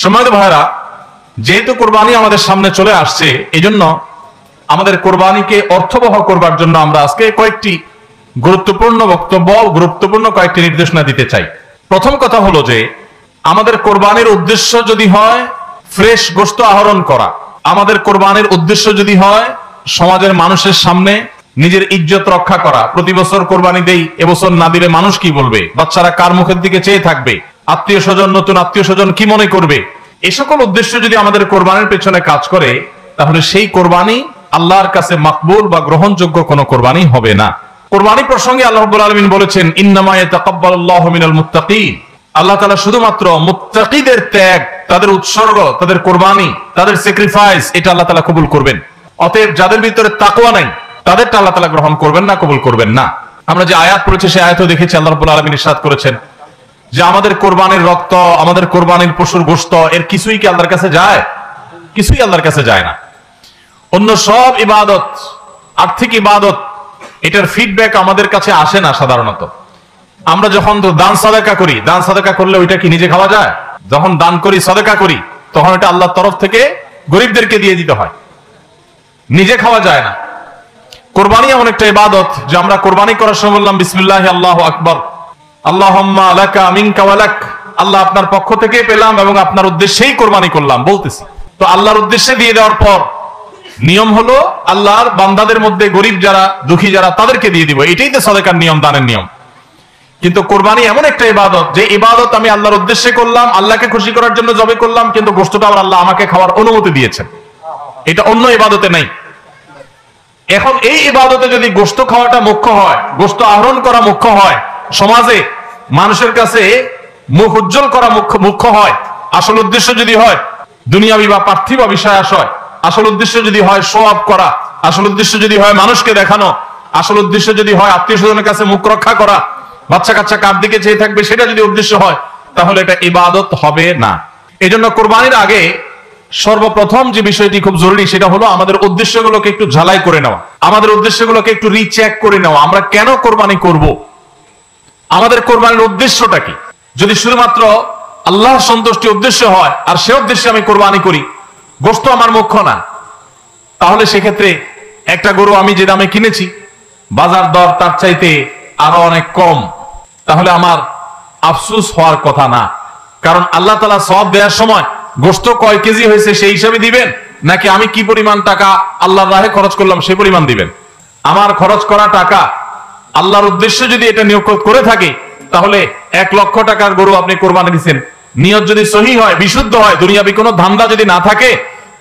সম্মানিত ভাইরা, যেহেতু কোরবানি আমাদের সামনে চলে আসছে, এজন্য আমাদের কোরবানিকে অর্থবহ করবার জন্য আমরা আজকে কয়েকটি গুরুত্বপূর্ণ বক্তব্য, গুরুত্বপূর্ণ কয়েকটি নির্দেশনা দিতে চাই। প্রথম কথা হলো যে আমাদের কোরবানির উদ্দেশ্য যদি হয় ফ্রেশ গোশত আহরণ করা, আমাদের কোরবানির উদ্দেশ্য যদি হয় সমাজের মানুষের সামনে নিজের ইজ্জত রক্ষা করা, প্রতি বছর কোরবানি দেই, এবছর না দিলে মানুষ কি বলবে, বাচ্চারা কার মুখের দিকে চেয়ে থাকবে, আত্মীয় স্বজন, নতুন আত্মীয় স্বজন কি মনে করবে, এই সকল উদ্দেশ্য যদি আমাদের কোরবানির পেছনে কাজ করে, তাহলে সেই কোরবানি আল্লাহর কাছে মাকবুল বা গ্রহণযোগ্য কোনো কোরবানি হবে না। কোরবানি প্রসঙ্গে আল্লাহ রাব্বুল আলামিন বলেছেন, ইন্নামা ইয়াতাকাব্বালুল্লাহু মিনাল মুত্তাকিন। আল্লাহ তাআলা শুধুমাত্র মুত্তাকিদের ত্যাগ, তাদের উৎসর্গ, তাদের কোরবানি, তাদের স্যাক্রিফাইস, এটা আল্লাহ তাআলা কবুল করবেন। অতএব যাদের ভিতরে তাকওয়া নাই তাদেরটা আল্লাহ তাআলা গ্রহণ করবেন না, কবুল করবেন না। আমরা যে আয়াত পড়েছি সেই আয়াতেও দেখেছি আল্লাহ রাব্বুল আলামিন ইরশাদ করেছেন যে আমাদের কোরবানির রক্ত, আমাদের কোরবানির পশুর গোশত, এর কিছুই কি আল্লাহর কাছে যায়? কিছুই আল্লাহর কাছে যায় না। অন্য সব ইবাদত, আর্থিক ইবাদত, এটার ফিডব্যাক আমাদের কাছে আসে না সাধারণত। আমরা যখন দান সাদাকা করি, দান সাদাকা করলে ওইটা কি নিজে খাওয়া যায়? যখন দান করি, সাদাকা করি, তখন এটা আল্লাহর তরফ থেকে গরিবদেরকে দিয়ে দিতে হয়, নিজে খাওয়া যায় না। কোরবানি এমন একটা ইবাদত যে আমরা কোরবানি করার সময় বললাম বিসমিল্লাহি আল্লাহু আকবার, আল্লাহুম্মা লাকা মিনকা ওয়া লাক, আল্লাহ আপনার পক্ষ থেকে পেলাম এবং আপনার উদ্দেশ্যেই কোরবানি করলাম বলতেছি। তো আল্লাহর উদ্দেশ্যে দিয়ে দেওয়ার পর নিয়ম হলো আল্লাহর বান্দাদের মধ্যে গরিব যারা, দুঃখী যারা, তাদেরকে দিয়ে দিব, এটাই তো সাদাকার নিয়ম, দানের নিয়ম। কিন্তু কোরবানি এমন একটা ইবাদত যে ইবাদত আমি আল্লাহর উদ্দেশ্যে করলাম, আল্লাহকে খুশি করার জন্য জবে করলাম, কিন্তু গোশতটা আবার আল্লাহ আমাকে খাওয়ার অনুমতি দিয়েছেন, এটা অন্য ইবাদতে নাই। এখন এই ইবাদতে যদি গোশত খাওয়াটা মুখ্য হয়, গোশত আহরণ করা মুখ্য হয়, সমাজে মানুষের কাছে মুখ উজ্জ্বল করা মুখ্য হয়, আসল উদ্দেশ্য যদি হয় দুনিয়াবি বা পার্থিব বিষয় আশয়, আসল উদ্দেশ্য যদি হয় শো অফ করা, আসল উদ্দেশ্য যদি হয় মানুষকে দেখানো, আসল উদ্দেশ্য যদি হয় আত্মীয় স্বজনের কাছে মুখ রক্ষা করা, বাচ্চা কাচ্চা কার দিকে চেয়ে থাকবে, সেটা যদি উদ্দেশ্য হয়, তাহলে এটা ইবাদত হবে না। এই জন্য কোরবানির আগে সর্বপ্রথম যে বিষয়টি খুব জরুরি সেটা হলো আমাদের উদ্দেশ্যগুলোকে একটু ঝালাই করে নেওয়া, আমাদের উদ্দেশ্যগুলোকে একটু রিচেক করে নেওয়া। আমরা কেন কোরবানি করব, আমাদের কোরবানির উদ্দেশ্যটা কি? যদি শুধুমাত্র আল্লাহ সন্তুষ্টি উদ্দেশ্য হয় আর সে উদ্দেশ্যে আমি কোরবানি করি, গোশত আমার মুখ্য না, তাহলে সেক্ষেত্রে একটা গরু আমি যে দামে কিনেছি বাজার দর তার চাইতে আরো অনেক কম, তাহলে আমার আফসোস হওয়ার কথা না। কারণ আল্লাহ তাআলা সওয়াব দেওয়ার সময় গোশত কয় কেজি হয়েছে সেই হিসাবে দিবেন, নাকি আমি কি পরিমাণ টাকা আল্লাহর রাহে খরচ করলাম সেই পরিমাণ দিবেন? আমার খরচ করা টাকা আল্লাহর উদ্দেশ্যে যদি এটা নিয়োগ করে থাকে, তাহলে 1 লক্ষ টাকার গরু আপনি কোরবানি দিচ্ছেন, নিয়ত যদি সহি হয়, বিশুদ্ধ হয়, দুনিয়াবি কোনো ধান্দা যদি না থাকে,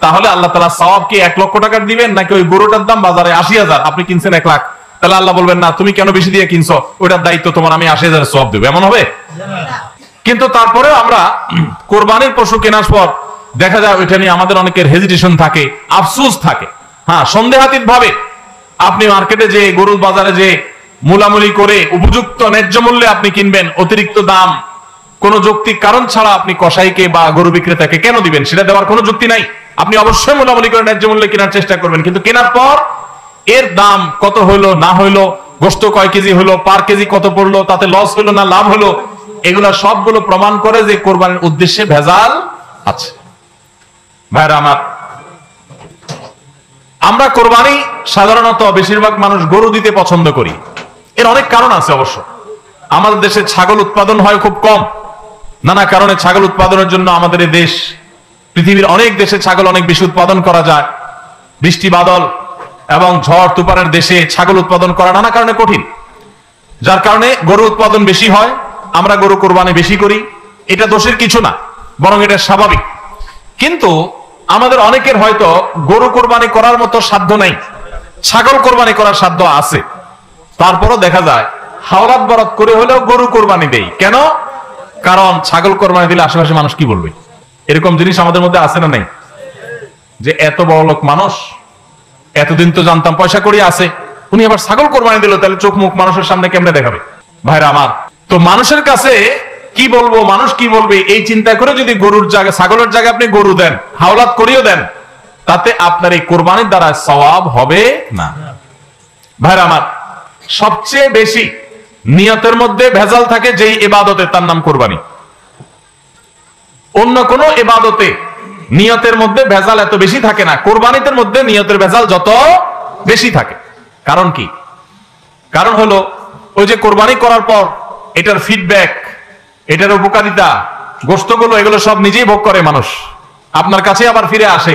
তাহলে আল্লাহ তাআলা সওয়াব কি 1 লক্ষ টাকার দিবেন, নাকি ওই গরুটার দাম বাজারে 80,000, আপনি কিনছেন 1 লাখ, তাহলে আল্লাহ বলবেন না তুমি কেন বেশি দিয়ে কিনছো, ওইটার দায়িত্ব তোমার, আমি 80,000 সওয়াব দেব, এমন হবে? কিন্তু তারপরেও আমরা কোরবানির পশু কেনার পর দেখা যায় ওইটা নিয়ে আমাদের অনেকের হেজিটেশন থাকে, আফসোস থাকে। হ্যাঁ, সন্দেহাতীত ভাবে আপনি মার্কেটে যে গরুর বাজারে যে মূলামূলি করে উপযুক্ত ন্যায্য মূল্যে আপনি কিনবেন, অতিরিক্ত দাম কোন যৌক্তিক কারণ ছাড়া আপনি কসাইকে বা গরু বিক্রেতাকে কেন দিবেন, সেটা দেওয়ার কোনো যুক্তি নাই। আপনি অবশ্যই মূলামূলি করে ন্যায্য মূল্যে কেনার চেষ্টা করবেন, কিন্তু কেনার পর এর দাম কত হইলো না হইলো, গোশত কয় কেজি হলো, পার কেজি কত পড়লো, তাতে লস হলো না লাভ হলো, এগুলা সবগুলো প্রমাণ করে যে কোরবানির উদ্দেশ্যে ভেজাল আছে। ভাইরা আমার, আমরা কোরবানি সাধারণত বেশিরভাগ মানুষ গরু দিতে পছন্দ করি। এর অনেক কারণ আছে অবশ্য। আমাদের দেশে ছাগল উৎপাদন হয় খুব কম, নানা কারণে ছাগল উৎপাদনের জন্য আমাদের এই দেশ, পৃথিবীর অনেক দেশে ছাগল অনেক বেশি উৎপাদন করা যায়। বৃষ্টি বাদল এবং ঝড় তুফানের দেশে ছাগল উৎপাদন করা নানা কারণে কঠিন, যার কারণে গরু উৎপাদন বেশি হয়, আমরা গরু কোরবানি বেশি করি। এটা দোষের কিছু না, বরং এটা স্বাভাবিক। কিন্তু আমাদের অনেকের হয়তো গরু কোরবানি করার মতো সাধ্য নাই, ছাগল কোরবানি করার সাধ্য আছে। তারপরও দেখা যায় হাওলাত বরাত করে হলেও গরু কোরবানি দেই। কেন? কারণ ছাগল কোরবানি দিলে আশেপাশে মানুষ কি বলবে। এরকম জিনিস আমাদের মধ্যে আছে না নাই? যে এত বড় লোক মানুষ, এতদিন তো জানতাম পয়সা করিয়ে আছে, উনি আবার ছাগল কোরবানি দিল, তাহলে চোখ মুখ মানুষের সামনে কেমনে দেখাবে? ভাইরা আমার, তো মানুষের কাছে কি বলবো, মানুষ কি বলবে, এই চিন্তা করে যদি গরুর জায়গায়, ছাগলের জায়গায় আপনি গরু দেন, হাওলাত করিয়েও দেন, তাতে আপনার এই কোরবানির দ্বারা সওয়াব হবে না। ভাইরা আমার, সবচেয়ে বেশি নিয়তের মধ্যে ভেজাল থাকে যেই ইবাদতে, তার নাম কোরবানি। অন্য কোন ইবাদতে নিয়তের মধ্যে ভেজাল এত বেশি থাকে না, কোরবানিতে মধ্যে নিয়তের ভেজাল যত বেশি থাকে। কারণ কি? কারণ হলো ওই যে কোরবানি করার পর এটার ফিডব্যাক, এটার উপকারিতা, গোশতগুলো এগুলো সব নিজেই ভোগ করে মানুষ, আপনার কাছে আবার ফিরে আসে।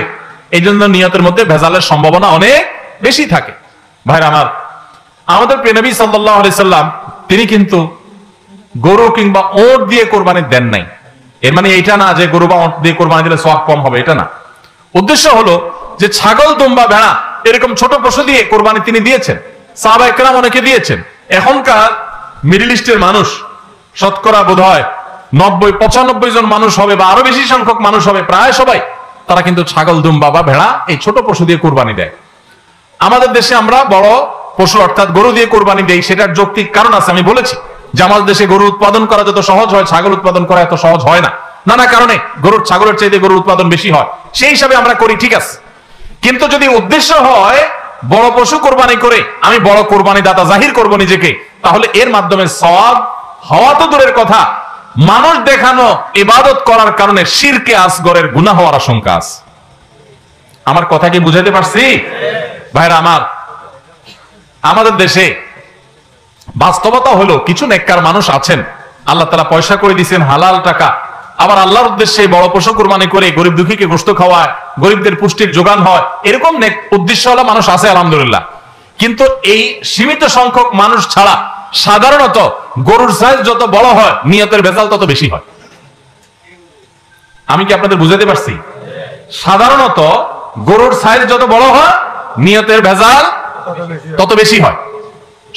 এই জন্য নিয়তের মধ্যে ভেজালের সম্ভাবনা অনেক বেশি থাকে। ভাইরা আমার, আমাদের প্রিয় নবী সাল্লাল্লাহু আলাইহি সাল্লাম তিনি কিন্তু গরু কিংবা ওট দিয়ে কোরবানি দেন নাই। এর মানে এটা না যে গরু বা ওট দিয়ে কোরবানি দিলে সওয়াব কম হবে, এটা না। উদ্দেশ্য হলো যে ছাগল, দুম্বা, ভেড়া এরকম ছোট পশু দিয়ে কোরবানি তিনি দিয়েছেন। সাহাবা একরাম অনেকে দিয়েছেন। এখনকার মিডল ইস্টের মানুষ শতকরা বোধহয় 90-95 জন মানুষ হবে বা আরো বেশি সংখ্যক মানুষ হবে, প্রায় সবাই তারা কিন্তু ছাগল, দুম্বা বা ভেড়া এই ছোট পশু দিয়ে কোরবানি দেয়। আমাদের দেশে আমরা বড় পশু অর্থাৎ গরু দিয়ে কোরবানি দেই, সেটার যৌক্তিক কারণ আছে। আমি বলেছি যে আমাদের দেশে গরু উৎপাদন করা যত সহজ হয়, ছাগল উৎপাদন করা এত সহজ হয় না। নানা কারণে ছাগলের চাইতে গরুর উৎপাদন বেশি হয়, সেই হিসাবে আমরা করি, ঠিক আছে। কিন্তু যদি উদ্দেশ্য হয় বড় পশু কোরবানি করে আমি বড় কোরবানি দাতা জাহির করব নিজেকে, তাহলে এর মাধ্যমে সওয়াব হওয়া তো দূরের কথা, মানুষ দেখানো ইবাদত করার কারণে শিরকে আসগরের গুনাহ হওয়ার আশঙ্কা আছে। আমার কথা কি বুঝাইতে পারছি? ভাইরা আমার, আমাদের দেশে বাস্তবতা হলো কিছু নেককার মানুষ আছেন, আল্লাহ তাআলা পয়সা করে দিয়েছেন, হালাল টাকা, আবার আল্লাহর উদ্দেশ্যে বড় পশু কুরবানি করে গরিব দুঃখীকে গোশত খাওয়ায়, গরিবদের পুষ্টির যোগান হয়, এরকম নেক উদ্দেশ্যওয়ালা মানুষ আছে আলহামদুলিল্লাহ। কিন্তু এই সীমিত সংখ্যক মানুষ ছাড়া সাধারণত গরুর সাইজ যত বড় হয় নিয়তের ভেজাল তত বেশি হয়। আমি কি আপনাদের বুঝাতে পারছি? সাধারণত গরুর সাইজ যত বড় হয় নিয়তের ভেজাল তত বেশি হয়।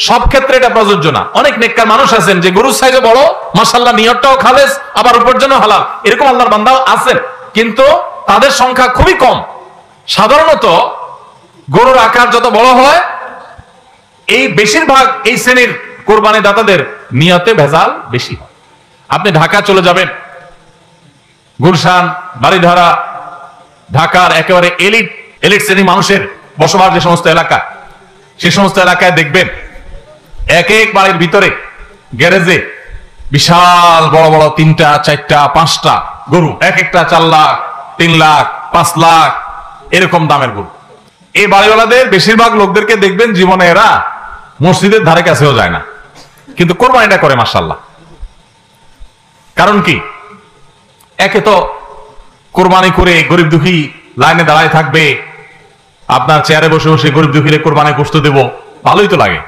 সব ক্ষেত্রে এটা প্রযোজ্য না। অনেক নেককার মানুষ আছেন যে গরুর সাইজে বড়, মাশাআল্লাহ নিয়তটাও খালেস, আবার উপার্জনও হালাল, এরকম আল্লাহর বান্দাও আছেন, কিন্তু তাদের সংখ্যা খুবই কম। সাধারণত গরুর আকার যত বড় হয় এই বেশিরভাগ এই শ্রেণীর কোরবানি দাতাদের নিয়তে ভেজাল বেশি হয়। আপনি ঢাকা চলে যাবেন, গুলশান, বাড়িধারা, ঢাকার একেবারে এলিট শ্রেণীর মানুষের বসবাস যে সমস্ত এলাকা, সে সমস্ত এলাকায় দেখবেন এক এক বাড়ির ভিতরে গ্যারেজে বিশাল বড় বড় 3টা, 4টা, 5টা গরু, এক একটা 4 লাখ, 3 লাখ, 5 লাখ এরকম দামের গরু। এই বাড়িওয়ালাদের বেশিরভাগ লোকদেরকে দেখবেন জীবনে এরা মসজিদের ধারে কাছেও যায় না, কিন্তু কোরবানিটা করে মাশাআল্লাহ। কারণ কি? একে তো কোরবানি করে গরিব দুঃখী লাইনে দাঁড়ায় থাকবে, আপনার চেয়ারে বসে বসে গরিব দুঃখীরে কোরবানি গোশত দেব, ভালোই তো লাগে,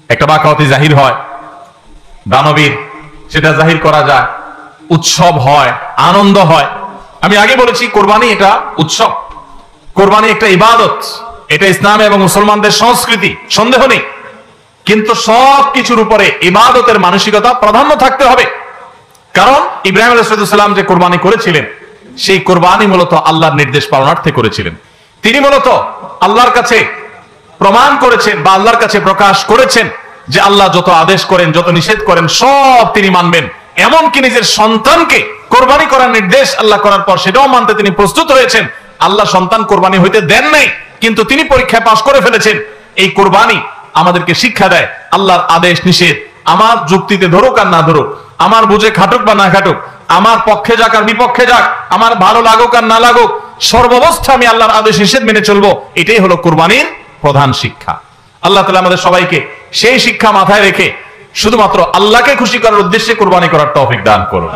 একটা বাকাওয়াতি জাহির হয়, দানবীর সেটা জাহির করা যায়, উৎসব হয়, আনন্দ হয়। আমি আগে বলেছি কোরবানি এটা উৎসব, কোরবানি একটা ইবাদত, এটা ইসলাম এবং মুসলমানদের সংস্কৃতি, সন্দেহ নেই। কিন্তু সব কিছুর উপরে ইবাদতের মানসিকতা প্রাধান্য থাকতে হবে। কারণ ইব্রাহিম আলাইহিস সালাম যে কোরবানি করেছিলেন সেই কোরবানি মূলত আল্লাহর নির্দেশ পালনার্থে করেছিলেন। তিনি মূলত আল্লাহর কাছে প্রমাণ করেছেন বা আল্লাহর কাছে প্রকাশ করেছেন যে আল্লাহ যত আদেশ করেন, যত নিষেধ করেন সব তিনি মানবেন। এমনকি নিজের সন্তানকে কোরবানি করার নির্দেশ আল্লাহ করার পর সেটাও মানতে তিনি প্রস্তুত হয়েছেন। আল্লাহ সন্তান কোরবানি হইতে দেন নাই, কিন্তু তিনি পরীক্ষায় পাশ করে ফেলেছেন। এই কোরবানি আমাদেরকে শিক্ষা দেয় আল্লাহর আদেশ নিষেধ আমার যুক্তিতে ধরুক আর না ধরুক, আমার বুঝে খাটুক বা না খাটুক, আমার পক্ষে যাক আর বিপক্ষে যাক, আমার ভালো লাগুক আর না লাগুক, সর্বাবস্থা আমি আল্লাহর আদেশ নিষেধ মেনে চলবো। এটাই হলো কোরবানির প্রধান শিক্ষা। আল্লাহ তাআলা আমাদের সবাইকে সেই শিক্ষা মাথায় রেখে শুধুমাত্র আল্লাহকে খুশি করার উদ্দেশ্যে কোরবানি করার তৌফিক দান করুন।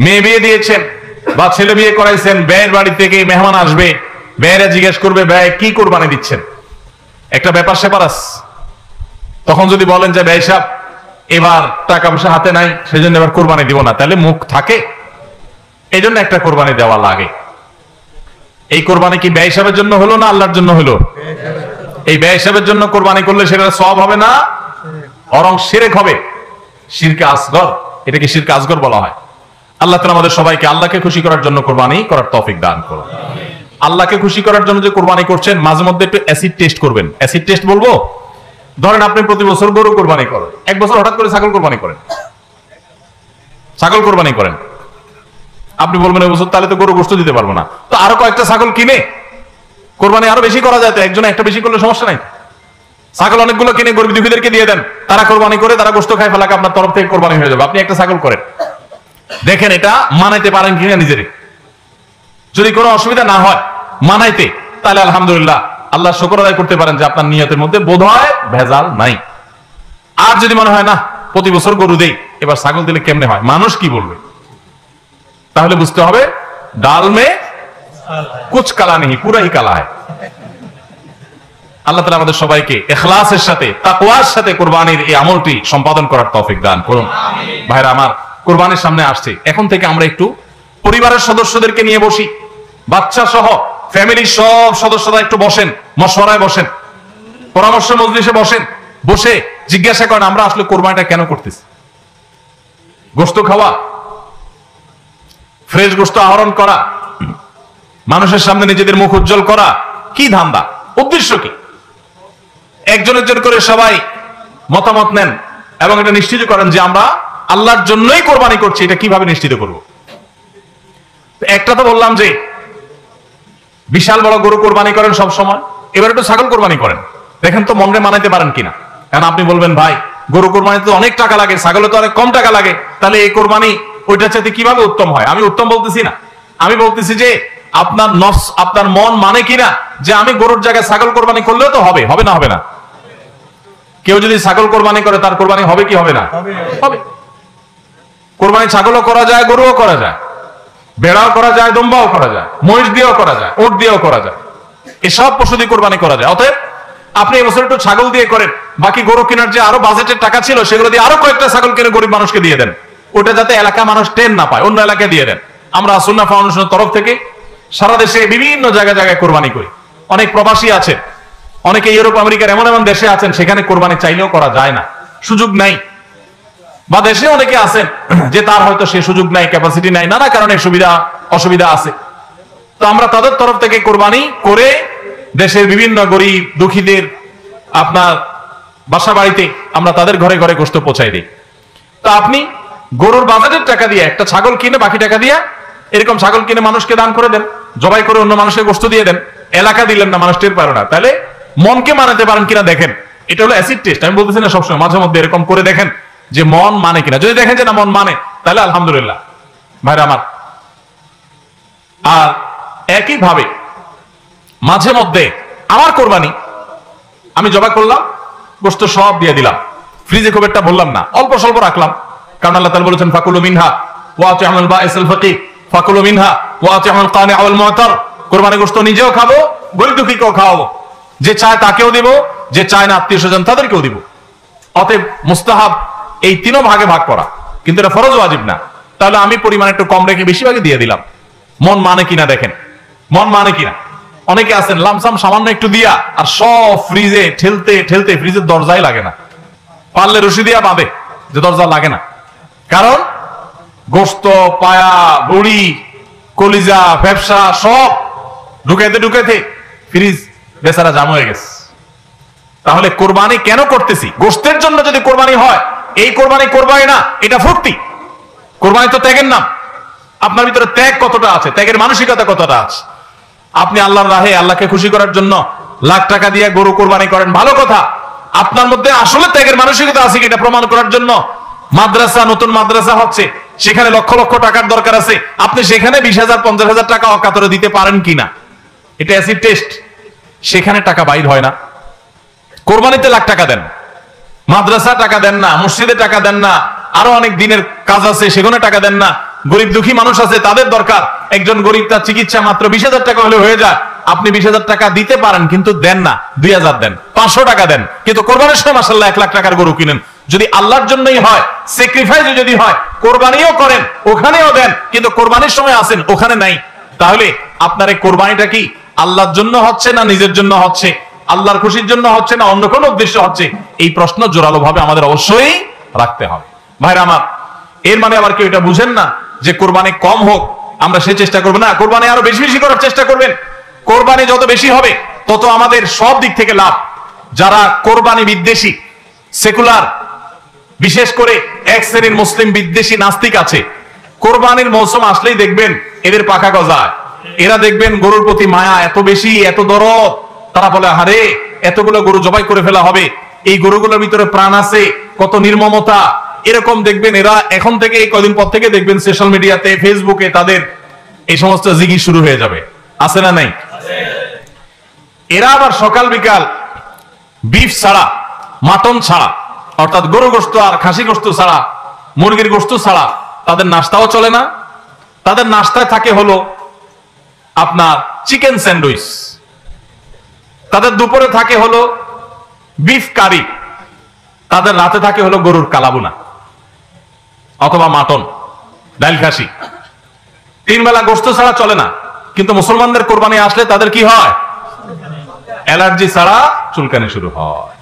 মেয়ে বিয়ে দিয়েছেন বা ছেলে বিয়ে করাইছেন, ব্যয়ের বাড়ি থেকে মেহমান আসবে, ব্যয়েরা জিজ্ঞেস করবে ব্যয় কি কোরবানি দিচ্ছেন, একটা ব্যাপার স্যাপার আছে। তখন যদি বলেন যে ব্যয় সাহেব এবার টাকা পয়সা হাতে নাই, সেজন্য এবার কোরবানি দিব না, তাহলে মুখ থাকে, এই জন্য একটা কোরবানি দেওয়া লাগে। এই কোরবানি কি ব্যয় হিসাবের জন্য হলো না আল্লাহর জন্য হলো? এই ব্যয় হিসাবের জন্য কোরবানি করলে সেটা সওয়াব হবে না, বরং শিরক হবে, শিরকে আসগর। এটাকে শিরকে আসগর বলা হয়। আল্লাহ তাআলা আমাদের সবাইকে আল্লাহকে খুশি করার জন্য কোরবানি করার তৌফিক দান করুন। আল্লাহকে খুশি করার জন্য যে কোরবানি করছেন মাঝে মধ্যে একটু অ্যাসিড টেস্ট করবেন। অ্যাসিড টেস্ট বলবো, ধরেন আপনি প্রতি বছর গরু কোরবানি করেন, এক বছর হঠাৎ করে ছাগল কোরবানি করেন, ছাগল কোরবানি করেন, আপনি বলবেন এই বছর তাহলে তো গরু গোশত দিতে পারবো না, তো আরো কয়েকটা ছাগল কিনে কোরবানি আরো বেশি করা যায়, তো একজনে একটা বেশি করলে সমস্যা নাই। ছাগল অনেকগুলো কিনে গরিব দুঃখীদেরকে দিয়ে দেন, তারা কোরবানি করে তারা গোশত খায়, ফেলাকে আপনার তরফ থেকে কোরবানি হয়ে যাবে। আপনি একটা ছাগল করেন, দেখেন এটা মানাইতে পারেন কিনা নিজেরে। যদি কোনো অসুবিধা না হয় মানাইতে, তাহলে আলহামদুলিল্লাহ আল্লাহ শুকর আদায় করতে পারেন যে আপনার নিয়তের মধ্যে বোধহয় ভেজাল নাই। আর যদি মনে হয় না প্রতি বছর গরু দেই, এবার ছাগল দিলে কেমনে হয়, মানুষ কি বলবে, তাহলে বুঝতে হবে ডাল মে কুছ কালা নেই, পুরা হি কালা হয়। আল্লাহ তাআলা আমাদের সবাইকে ইখলাসের সাথে তাকওয়ার সাথে কুরবানির এই আমলটি সম্পাদন করার তৌফিক দান করুন। ভাইরা আমার, কুরবানির সামনে আসছে, এখন থেকে আমরা একটু পরিবারের সদস্যদেরকে নিয়ে বসি, বাচ্চা সহ ফ্যামিলির সব সদস্যরা একটু বসেন, মশওয়ারায় বসেন, পরামর্শ মজলিসে বসেন, বসে জিজ্ঞাসা করেন আমরা আসলে কোরবানিটা কেন করতেছি। গোশত খাওয়া, ফ্রেশ গোশত আহরণ করা, মানুষের সামনে নিজেদের মুখ উজ্জ্বল করা, কি ধান্দা, উদ্দেশ্য কি? একজন একজন করে সবাই মতামত নেন এবং এটা নিশ্চিত করেন যে আমরা আল্লাহর জন্যই কোরবানি করছি। এটা কিভাবে নিশ্চিত করব? একটা তো বললাম যে বিশাল বড় গরু কোরবানি করেন সব সময়, এবার একটু ছাগল কোরবানি করেন, দেখেন তো মনে মানাইতে পারেন কিনা। কারণ আপনি বলবেন ভাই গরু কোরবানিতে তো অনেক টাকা লাগে, ছাগলে তো অনেক কম টাকা লাগে, তাহলে এই কোরবানি ওইটার চাইতে কিভাবে উত্তম হয়? আমি উত্তম বলতেছি না, আমি বলতেছি যে আপনার নফস, আপনার মন মানে কিনা যে আমি গরুর জায়গায় ছাগল কোরবানি করলেও তো হবে, হবে না হবে না? কেউ যদি ছাগল কোরবানি করে তার কোরবানি হবে কি হবে না? হবে। কোরবানি ছাগলও করা যায়, গরুও করা যায়, বেড়াও করা যায়, দম্বাও করা যায়, মহিষ দিয়েও করা যায়, উট দিয়েও করা যায়, এসব পশু দিয়ে কোরবানি করা যায়। অতএব আপনি এবছর একটু ছাগল দিয়ে করেন, বাকি গরু কেনার যে আরো বাজেটের টাকা ছিল সেগুলো দিয়ে আরো কয়েকটা ছাগল কিনে গরিব মানুষকে দিয়ে দেন, ওটা যাতে এলাকা মানুষ টেন না পায়, অন্য এলাকায় দিয়ে দেন। আমরা সুন্নাহ ফাউন্ডেশনের তরফ থেকে সারা দেশে বিভিন্ন জায়গায় জায়গায় কোরবানি করি। অনেক প্রবাসী আছে, অনেকে ইউরোপ আমেরিকার এমন এমন দেশে আছেন সেখানে কোরবানি চাইলেও করা যায় না, সুযোগ নাই, বা দেশে অনেকে আছেন যে তার হয়তো সে সুযোগ নাই, ক্যাপাসিটি নাই, নানা কারণে সুবিধা অসুবিধা আছে। তো আমরা তাদের তরফ থেকে কোরবানি করে দেশের বিভিন্ন গরিব দুঃখীদের আপনার বাসা বাড়িতে আমরা তাদের ঘরে ঘরে গোশত পৌঁছাই দিই। তো আপনি গরুর বাজারের টাকা দিয়ে একটা ছাগল কিনে বাকি টাকা দিয়ে এরকম ছাগল কিনে মানুষকে দান করে দেন, জবাই করে অন্য মানুষকে গোশত দিয়ে দেন, এলাকা দিলেন না, মানুষ টের পারে না, তাহলে মনকে মানাতে পারেন কিনা দেখেন। এটা হলো অ্যাসিড টেস্ট, আমি বলতেছি না সবসময়, মাঝে মধ্যে এরকম করে দেখেন যে মন মানে কিনা। যদি দেখেন যে না মন মানে, তাহলে আলহামদুলিল্লাহ। ভাইরা আমার, আর একইভাবে মাঝে মধ্যে আমার কোরবানি আমি জবাই করলাম, গোশত সব দিয়ে দিলাম, ফ্রিজে খুব একটা বললাম না, অল্প স্বল্প রাখলাম, কারণ আল্লাহ তাআলা বলেছেন ফাকুলু মিনহা ওয়া আতিউল বাঈসুল ফাকির, ফাকুলু মিনহা ওয়া আতিউল কানি ওয়াল মু'তার। কোরবানি গোশত নিজেও খাবো, গরিব দুঃখীকেও খাওয়াবো, যে চায় তাকেও দিব, যে চায় না আত্মীয় স্বজন তাদেরকেও দিব। অতএব মুস্তাহাব এই তিনও ভাগে ভাগ করা, কিন্তু এটা ফরজ ওয়াজিব না। তাহলে আমি পরিমাণ একটু কম রেখে বেশিরভাগই দিয়ে দিলাম। মন মানে কিনা দেখেন, মন মানে কিনা। অনেকে আছেন লামসাম সামান্য একটু দিয়া আর সব ফ্রিজে ঠেলতে ঠেলতে ফ্রিজের দরজাই লাগে না, পারলে রশি দিয়া বাঁধে যে দরজা লাগে না, কারণ গোশত, পায়া, বড়ি, কলিজা, ফ্যাপসা সব ঢুকাইতে ঢুকাইতে ফ্রিজ বেচারা জাম হয়ে গেছে। তাহলে কোরবানি কেন করতেছি? গোশতের জন্য যদি কোরবানি হয়, এই কোরবানি কোরবানি না, এটা ফুর্তি। কোরবানি তো ত্যাগের নাম। আপনার ভিতরে ত্যাগ কতটা আছে, ত্যাগের মানসিকতা কতটা আছে? আপনি আল্লাহর রাহে, আল্লাহকে খুশি করার জন্য লাখ টাকা দিয়ে গরু কোরবানি করেন, ভালো কথা। আপনার মধ্যে আসলে ত্যাগের মানসিকতা আছে কি এটা প্রমাণ করার জন্য মাদ্রাসা, নতুন মাদ্রাসা হচ্ছে, সেখানে লক্ষ লক্ষ টাকার দরকার আছে, আপনি সেখানে 20,000 50,000 টাকা অকাতরে দিতে পারেন কিনা, এটা অ্যাসিড টেস্ট। সেখানে টাকা বাইর হয় না। কোরবানিতে লাখ টাকা দেন, মাদ্রাসা টাকা দেন না, মসজিদে টাকা দেন না, আরো অনেক দিনের কাজ আছে সেখানে টাকা দেন না, গরিব দুঃখী মানুষ আছে তাদের দরকার, একজন গরিব তার চিকিৎসা মাত্র 20,000 টাকা হলে হয়ে যায়, আপনি 20,000 টাকা দিতে পারেন কিন্তু দেন না, 2,000 দেন, 500 টাকা দেন, কিন্তু কোরবানির সময় মাশাআল্লাহ 1 লাখ টাকার গরু কিনেন। যদি আল্লাহর জন্যই হয়, স্যাক্রিফাইস যদি হয়, কোরবানিও করেন, ওখানেও দেন, কিন্তু কোরবানির সময় আসেন ওখানে নাই, তাহলে আপনার এই কোরবানিটা কি আল্লাহর জন্য হচ্ছে না নিজের জন্য হচ্ছে, আল্লাহর খুশির জন্য হচ্ছে না অন্য কোনো উদ্দেশ্য হচ্ছে? এই প্রশ্ন জোরালো ভাবে আমাদের অবশ্যই রাখতে হবে। ভাইরা আমার, এর মানে আবার কেউ এটা বুঝেন না যে কোরবানি কম হোক আমরা সে চেষ্টা করবো না, কোরবানি আরো বেশি বেশি করার চেষ্টা করবেন। কোরবানি যত বেশি হবে তত আমাদের সব দিক থেকে লাভ। যারা কোরবানি বিদ্বেষী, সেকুলার, বিশেষ করে এক শ্রেণীর মুসলিম বিদ্বেষী নাস্তিক আছে, কোরবানির মৌসুম আসলেই দেখবেন এদের পাখা গজায়, এরা দেখবেন গরুর প্রতি মায়া এত বেশি, এত দরদ, তারা বলে হারে এতগুলো গরু জবাই করে ফেলা হবে, এই গরুগুলোর ভিতরে প্রাণ আছে, কত নির্মমতা, এরকম দেখবেন এরা এখন থেকে এই কদিন পর থেকে দেখবেন সোশ্যাল মিডিয়াতে ফেসবুকে তাদের এই সমস্ত জিগি শুরু হয়ে যাবে, আছে না নাই? এরা আবার সকাল বিকাল বিফ ছাড়া, মাটন ছাড়া, অর্থাৎ গরু গোশত আর খাসি গোশত ছাড়া, মুরগির গোশত ছাড়া তাদের নাস্তাও চলে না। তাদের নাস্তায় থাকে হলো আপনার চিকেন স্যান্ডউইচ, তাদের দুপুরে থাকে হলো বিফ কারি, তাদের রাতে থাকে হলো গরুর কালাবুনা অথবা মাটন, ডাল খাসি। 3 বেলা গোশত ছাড়া চলে না। কিন্তু মুসলমানদের কোরবানি আসলে তাদের কি হয়? অ্যালার্জি ছাড়া চুলকানি শুরু হয়,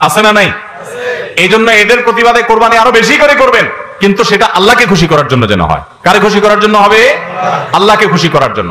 আছে না নাই? এই জন্য এদের প্রতিবাদে কোরবানি আরো বেশি করে করবেন, কিন্তু সেটা আল্লাহকে খুশি করার জন্য যেন হয়। কারে খুশি করার জন্য হবে? আল্লাহকে খুশি করার জন্য।